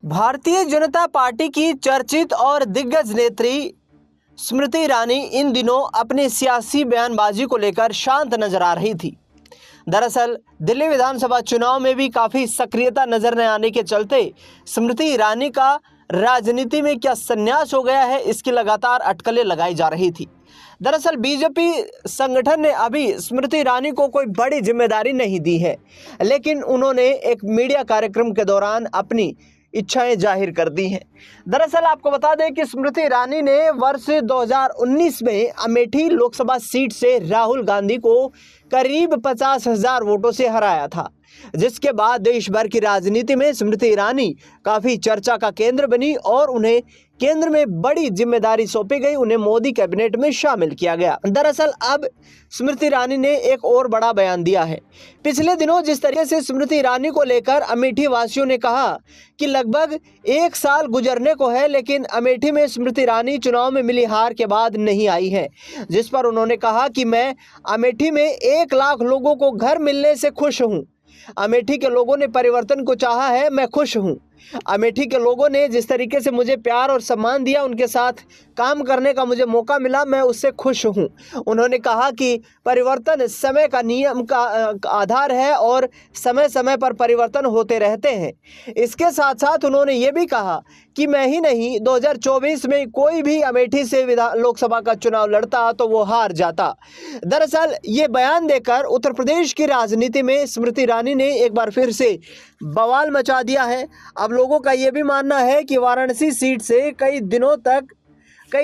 Bharatiya Janata party की चर्चित और दिग्गज नेत्री स्मृति ईरानी इन दिनों अपनी सियासी बयानबाजी को लेकर शांत नजर आ रही थी। दरअसल दिल्ली विधानसभा चुनाव में भी काफ़ी सक्रियता नजर न आने के चलते स्मृति ईरानी का राजनीति में क्या संन्यास हो गया है, इसकी लगातार अटकलें लगाई जा रही थी। दरअसल बीजेपी संगठन ने अभी स्मृति ईरानी को कोई बड़ी जिम्मेदारी नहीं दी है, लेकिन उन्होंने एक मीडिया कार्यक्रम के दौरान अपनी इच्छाएं जाहिर कर दी हैं। दरअसल आपको बता दें कि स्मृति ईरानी ने वर्ष 2019 में अमेठी लोकसभा सीट से राहुल गांधी को करीब 50,000 वोटों से हराया था, जिसके बाद देश भर की राजनीति में स्मृति ईरानी काफ़ी चर्चा का केंद्र बनी और उन्हें केंद्र में बड़ी जिम्मेदारी सौंपी गई, उन्हें मोदी कैबिनेट में शामिल किया गया। दरअसल अब स्मृति ईरानी ने एक और बड़ा बयान दिया है। पिछले दिनों जिस तरीके से स्मृति ईरानी को लेकर अमेठी वासियों ने कहा कि लगभग 1 साल गुजरने को है, लेकिन अमेठी में स्मृति ईरानी चुनाव में मिली हार के बाद नहीं आई है, जिस पर उन्होंने कहा कि मैं अमेठी में 1 लाख लोगों को घर मिलने से खुश हूँ। अमेठी के लोगों ने परिवर्तन को चाहा है, मैं खुश हूँ। अमेठी के लोगों ने जिस तरीके से मुझे प्यार और सम्मान दिया, उनके साथ काम करने का मुझे मौका मिला, मैं उससे खुश हूँ। उन्होंने कहा कि परिवर्तन समय का नियम का आधार है और समय समय पर परिवर्तन होते रहते हैं। इसके साथ साथ उन्होंने ये भी कहा कि मैं ही नहीं, 2024 में कोई भी अमेठी से लोकसभा का चुनाव लड़ता तो वो हार जाता। दरअसल ये बयान देकर उत्तर प्रदेश की राजनीति में स्मृति ईरानी ने एक बार फिर से बवाल मचा दिया है। अब लोगों का ये भी मानना है कि वाराणसी सीट से कई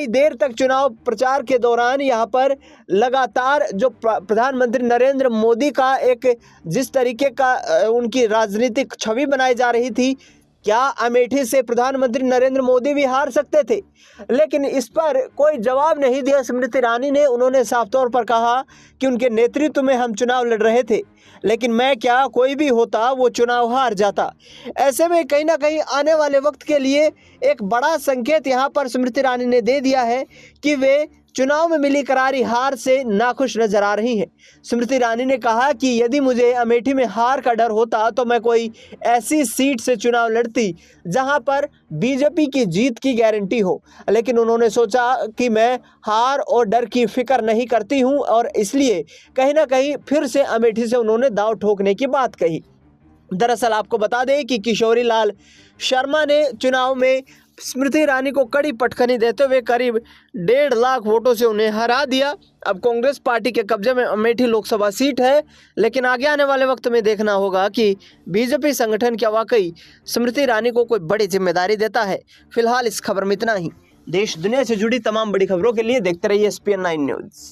देर तक चुनाव प्रचार के दौरान यहाँ पर लगातार जो प्रधानमंत्री नरेंद्र मोदी का एक जिस तरीके का उनकी राजनीतिक छवि बनाई जा रही थी, क्या अमेठी से प्रधानमंत्री नरेंद्र मोदी भी हार सकते थे? लेकिन इस पर कोई जवाब नहीं दिया स्मृति ईरानी ने। उन्होंने साफ तौर पर कहा कि उनके नेतृत्व में हम चुनाव लड़ रहे थे, लेकिन मैं क्या, कोई भी होता वो चुनाव हार जाता। ऐसे में कहीं ना कहीं आने वाले वक्त के लिए एक बड़ा संकेत यहाँ पर स्मृति ईरानी ने दे दिया है कि वे चुनाव में मिली करारी हार से नाखुश नजर आ रही हैं। स्मृति ईरानी ने कहा कि यदि मुझे अमेठी में हार का डर होता तो मैं कोई ऐसी सीट से चुनाव लड़ती जहां पर बीजेपी की जीत की गारंटी हो, लेकिन उन्होंने सोचा कि मैं हार और डर की फिक्र नहीं करती हूं और इसलिए कहीं ना कहीं फिर से अमेठी से उन्होंने दांव ठोकने की बात कही। दरअसल आपको बता दें कि किशोरी लाल शर्मा ने चुनाव में स्मृति ईरानी को कड़ी पटखनी देते हुए करीब 1.5 लाख वोटों से उन्हें हरा दिया। अब कांग्रेस पार्टी के कब्जे में अमेठी लोकसभा सीट है, लेकिन आगे आने वाले वक्त में देखना होगा कि बीजेपी संगठन क्या वाकई स्मृति ईरानी को कोई बड़ी जिम्मेदारी देता है। फिलहाल इस खबर में इतना ही। देश दुनिया से जुड़ी तमाम बड़ी खबरों के लिए देखते रहिए SPN9 न्यूज़।